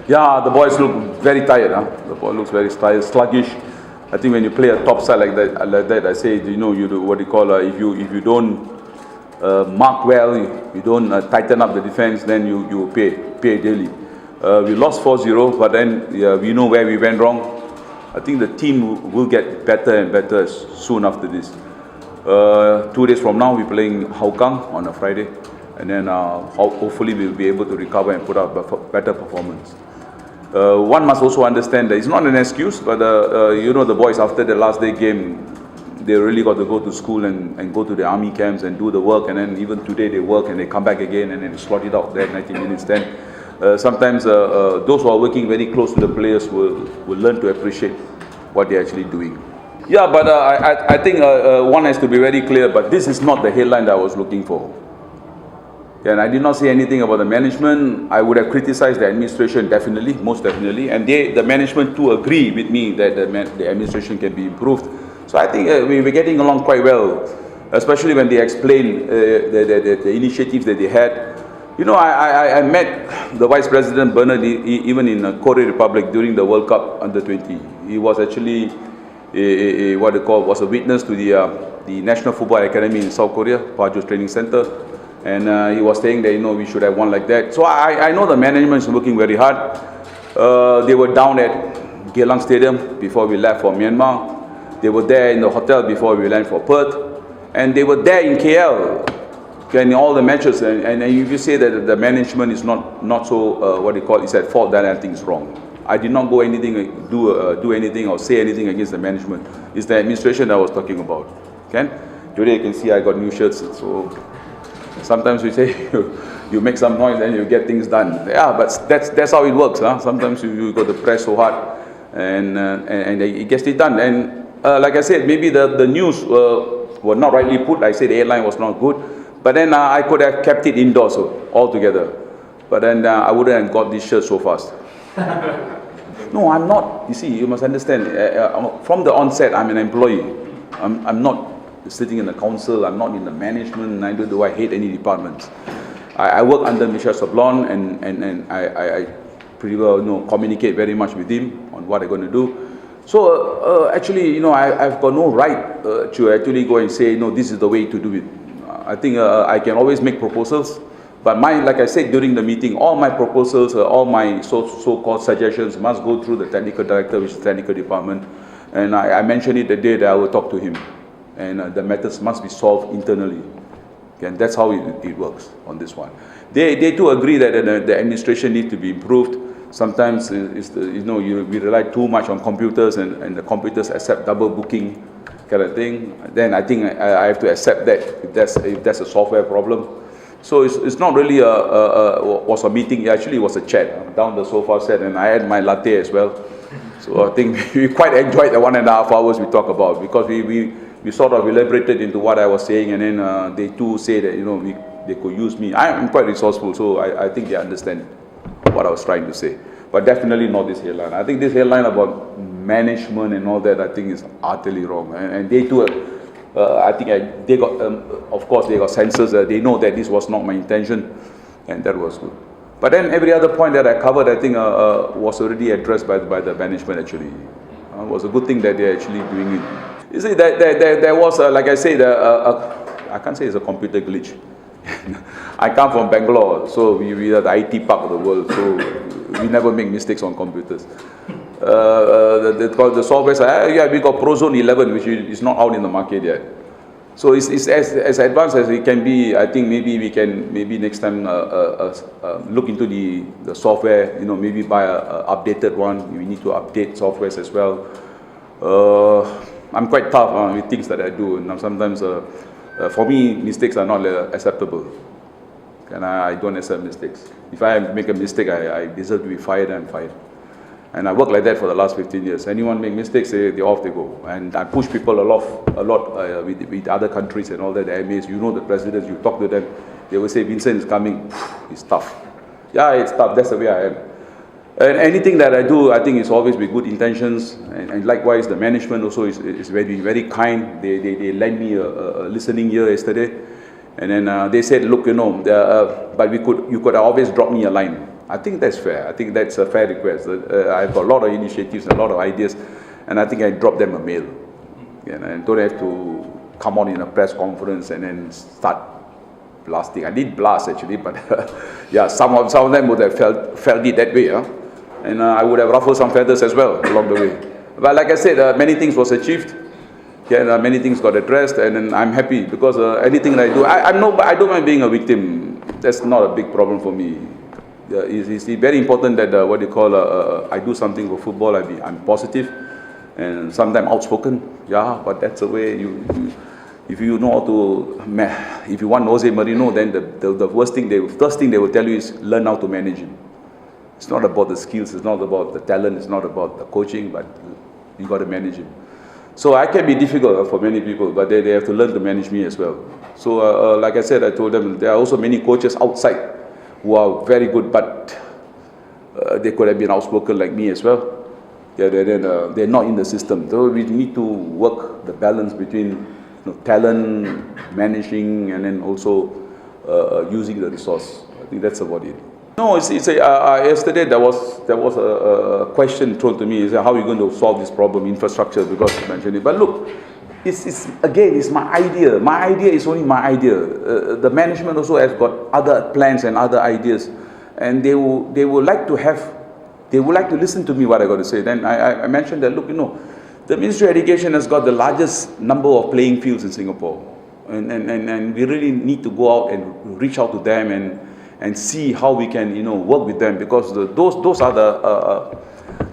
Yeah, the boys look very tired. The boy looks very tired, sluggish. I think when you play a top side like that, I say, you know, you do what you call if you don't mark well, you don't tighten up the defense, then you pay daily. We lost 4-0, but then we know where we went wrong. I think the team will get better and better soon after this. 2 days from now, we're playing Hougang on a Friday, and then hopefully we'll be able to recover and put up a better performance. One must also understand that it's not an excuse, but you know, the boys after the last day game, they really got to go to school and go to the army camps and do the work, and then even today they work and they come back again and then slot it out there 90 minutes. Then sometimes those who are working very close to the players will learn to appreciate what they're actually doing. Yeah, but I think one has to be very clear, but this is not the headline that I was looking for. And I did not say anything about the management. I would have criticized the administration definitely, most definitely. And the management too agree with me that the administration can be improved. So I think we're getting along quite well, especially when they explain the initiatives that they had. You know, I met the Vice President Bernard even in Korea Republic during the World Cup Under-20. He was actually was a witness to the National Football Academy in South Korea, Pajo's Training Center. And he was saying that, you know, we should have one like that. So I know the management is working very hard. They were down at Geylang Stadium before we left for Myanmar. They were there in the hotel before we left for Perth. And they were there in KL in all the matches. And if you say that the management is not so, what they call is at fault, then I think it's wrong. I did not go do anything or say anything against the management. It's the administration that I was talking about. Okay? Today you can see I got new shirts. So sometimes we say you make some noise and you get things done. Yeah, but that's how it works. Sometimes you got to press so hard and it gets it done. And like I said, maybe the news were not rightly put. I said the airline was not good. But then I could have kept it indoors altogether. But then I wouldn't have got this shirt so fast. No, I'm not. You see, you must understand. From the onset, I'm an employee. I'm not sitting in the council. I'm not in the management. Neither do I hate any departments. I work under Michel Sablon, and I pretty well communicate very much with him on what I'm going to do. So actually, you know, I've got no right to actually go and say, no, this is the way to do it. I think I can always make proposals. But like I said during the meeting, all my proposals, all my so-called suggestions must go through the technical director, which is the technical department. And I mentioned it the day that I will talk to him. And the matters must be solved internally. Okay, and that's how it works on this one. They too agree that the administration needs to be improved. Sometimes we rely too much on computers, and the computers accept double booking kind of thing. Then I think I have to accept that if that's a software problem. So it's not really was a meeting. Actually, it was a chat down the sofa set, and I had my latte as well. So I think we quite enjoyed the 1.5 hours we talked about, because we sort of elaborated into what I was saying, and then they too say that, you know, they could use me. I'm quite resourceful, so I think they understand what I was trying to say. But definitely not this headline. I think this headline about management and all that, I think is utterly wrong. And they too, I think they got, of course, they got senses. They know that this was not my intention, and that was good. But then every other point that I covered, I think was already addressed by the management actually. It was a good thing that they're actually doing it. You see, there was, like I said, I can't say it's a computer glitch. I come from Bangalore, so we are the IT park of the world, so we never make mistakes on computers. The software says, yeah, we got Prozone 11, which is not out in the market yet. So it's as advanced as it can be. I think maybe next time look into the software, you know, maybe buy an updated one. We need to update softwares as well. I'm quite tough with things that I do, and sometimes for me, mistakes are not acceptable. And I don't accept mistakes. If I make a mistake, I deserve to be fired, I'm fired. And I work like that for the last 15 years. Anyone make mistakes, they're off they go. And I push people a lot with other countries and all that. The MAs, you know the presidents, you talk to them, they will say, Vincent is coming, it's tough. Yeah, it's tough, that's the way I am. And anything that I do, I think it's always with good intentions. And likewise, the management also is very, very kind. They lent me a listening ear yesterday. And then they said, look, you know, but you could always drop me a line. I think that's fair. I think that's a fair request. I've got a lot of initiatives and a lot of ideas, and I think I drop them a mail. And don't have to come on in a press conference and then start blasting. I did blast actually, but yeah, some of them would have felt it that way. And I would have ruffled some feathers as well along the way. But like I said, many things was achieved. Many things got addressed, and then I'm happy because anything that I do, I don't mind being a victim. That's not a big problem for me. It's very important that I do something for football. I'm positive and sometimes outspoken. Yeah, but that's the way if you know how to, if you want Jose Mourinho, then the first thing they will tell you is learn how to manage him. It's not about the skills, it's not about the talent, it's not about the coaching, but you got to manage him. So I can be difficult for many people, but they have to learn to manage me as well. So like I said, I told them there are also many coaches outside who are very good, but they could have been outspoken like me as well. They're not in the system. So we need to work the balance between talent, managing, and then also using the resource. I think that's about it. No, yesterday there was a question thrown to me. Is how are you going to solve this problem, infrastructure? Because you mentioned it. But look, it's my idea. My idea is only my idea. The management also has got other plans and other ideas, and they would like to listen to me what I got to say. Then I mentioned that look, the Ministry of Education has got the largest number of playing fields in Singapore, and we really need to go out and reach out to them and see how we can work with them, because those are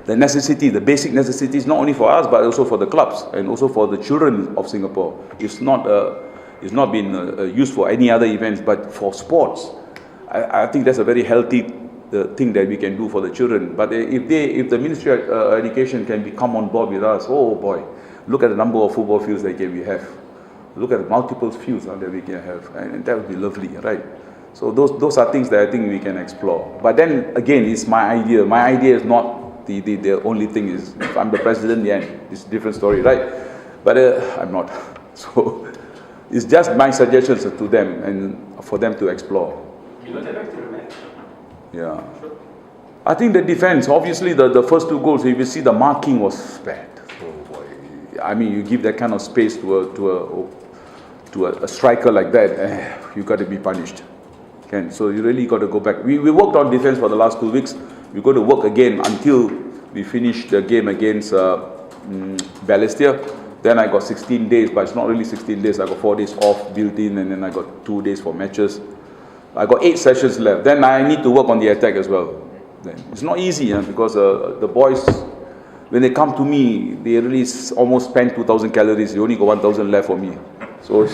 the necessity, the basic necessities, not only for us but also for the clubs and also for the children of Singapore. It's not been used for any other events, but for sports. I think that's a very healthy thing that we can do for the children. But if the Ministry of Education can come on board with us, oh boy, look at the number of football fields that we have. Look at the multiple fields that we can have, and that would be lovely, right? So those are things that I think we can explore. But then again, it's my idea. My idea is not the only thing. Is if I'm the president, yeah, it's a different story, right? But I'm not. So it's just my suggestions to them and for them to explore. You want to back to the match? Yeah. I think the defense, obviously the first two goals, if you see the marking was bad. Oh boy. I mean, you give that kind of space to a striker like that, you got to be punished. So you really got to go back. We worked on defense for the last 2 weeks. We've got to work again until we finish the game against Balestier. Then I got 16 days, but it's not really 16 days. I got 4 days off built in, and then I got 2 days for matches. I got 8 sessions left. Then I need to work on the attack as well. It's not easy because the boys, when they come to me, they really almost spend 2,000 calories. You only got 1,000 left for me. So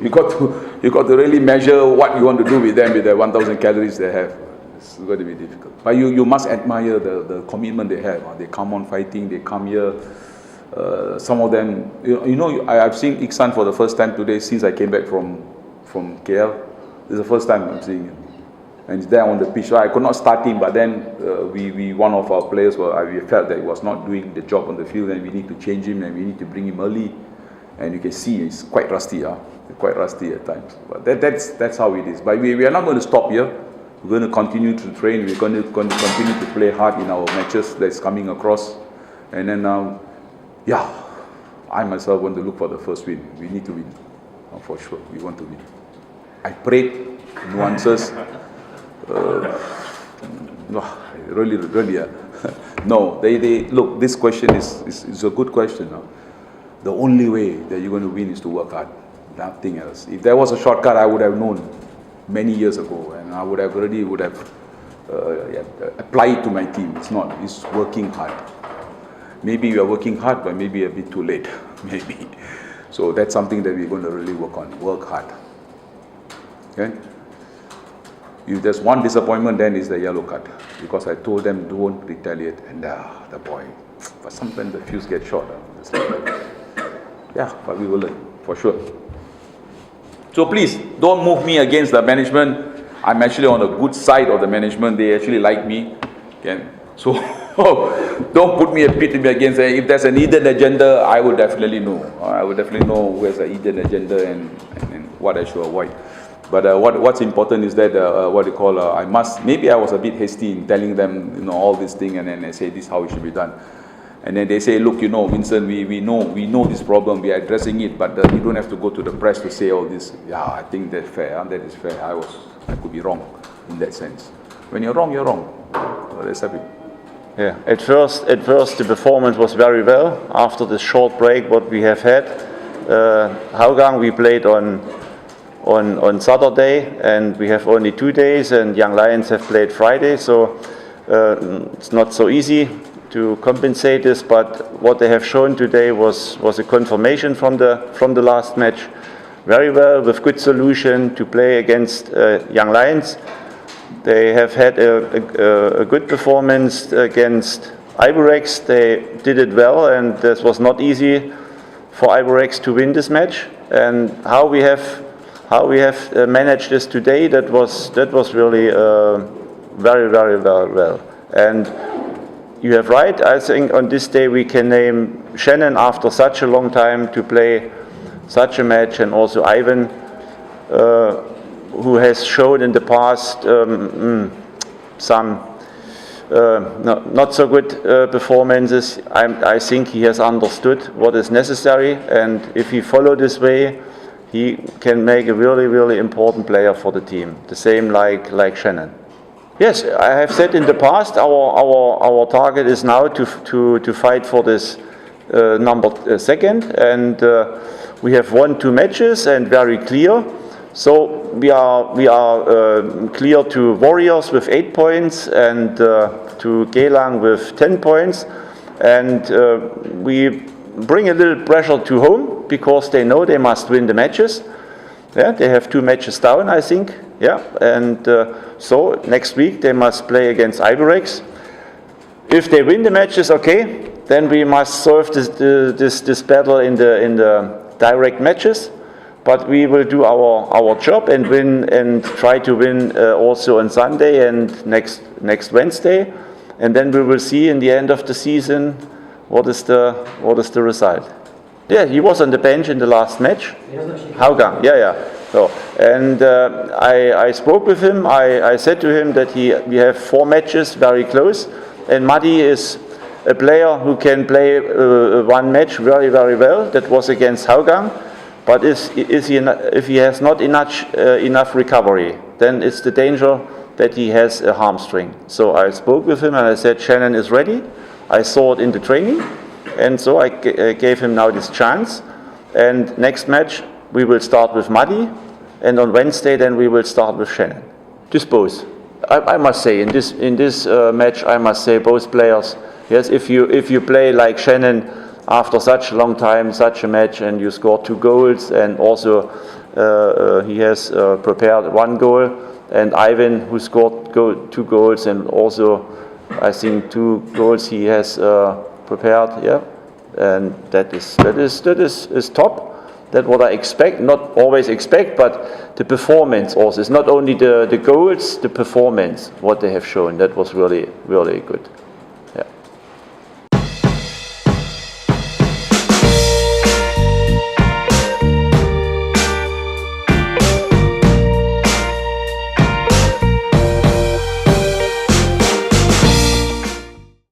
you got to really measure what you want to do with them with the 1,000 calories they have. It's going to be difficult. But you must admire the commitment they have. They come on fighting. They come here. Some of them, I've seen Iksan for the first time today since I came back from KL. This is the first time I'm seeing him. And he's there on the pitch. So I could not start him, but then one of our players, we felt that he was not doing the job on the field, and we need to change him and we need to bring him early. And you can see he's quite rusty, quite rusty at times. But that's how it is. But we are not going to stop here. We're going to continue to train. We're going to continue to play hard in our matches that's coming across. And then, I myself want to look for the first win. We need to win, for sure. We want to win. I prayed nuances. Really. No, they look. This question is a good question. The only way that you're going to win is to work hard, nothing else. If there was a shortcut, I would have known many years ago, and I would have applied it to my team. It's not. It's working hard. Maybe we are working hard, but maybe a bit too late. Maybe. So that's something that we're going to really work on. Work hard. Okay. If there's one disappointment, then it's the yellow card, because I told them don't retaliate, and the boy. But sometimes the fuse gets short. Yeah, but we will learn, for sure. So please, don't move me against the management. I'm actually on the good side of the management. They actually like me. Okay? So don't put me a pit against. If there's an hidden agenda, I will definitely know. I will definitely know who has a hidden agenda and what I should avoid. But what's important is that maybe I was a bit hasty in telling them, all this thing, and then I say this is how it should be done. And then they say, look, Vincent, we know this problem, we are addressing it, but you don't have to go to the press to say all this. Yeah, I think that's fair. That is fair. I could be wrong in that sense. When you're wrong, you're wrong. So let's have it. Yeah. At first, the performance was very well. After the short break, what we have had, Hougang we played on Saturday, and we have only 2 days, and Young Lions have played Friday, so it's not so easy to compensate this. But what they have shown today was a confirmation from the last match. Very well, with good solution to play against Young Lions. They have had a good performance against Ivorex. They did it well, and this was not easy for Ivorex to win this match. And how we have managed this today, that was really very, very well. And you have right. I think on this day we can name Shannon after such a long time to play such a match, and also Ivan, who has shown in the past some not so good performances. I think he has understood what is necessary, and if he follow this way, he can make a really, really important player for the team. The same like Shannon. Yes, I have said in the past, our target is now to fight for this number second, and we have won 2 matches and very clear. So we are clear to Warriors with 8 points and to Geylang with 10 points, and we bring a little pressure to home because they know they must win the matches. Yeah, they have 2 matches down, I think. Yeah, and so next week they must play against Ivorex. If they win the matches, okay, then we must solve this battle in the direct matches. But we will do our job and win, and try to win also on Sunday and next Wednesday, and then we will see in the end of the season what is the result. Yeah, he was on the bench in the last match. Hougang, yeah. So, and I spoke with him. I said to him that we have 4 matches very close, and Madi is a player who can play 1 match very, very well. That was against Hougang. But if he has not enough recovery, then it's the danger that he has a hamstring. So I spoke with him and I said, Shannon is ready. I saw it in the training, and so I gave him now this chance. And next match we will start with Madi, and on Wednesday then we will start with Shannon. Just both. I must say in this match, I must say both players. Yes, if you play like Shannon after such a long time, such a match, and you score 2 goals, and also he has prepared 1 goal, and Ivan, who scored 2 goals, and also I think 2 goals he has prepared. Yeah, and that is top. That's what I expect. Not always expect, but the performance also. It's not only the goals, the performance what they have shown. That was really, really good.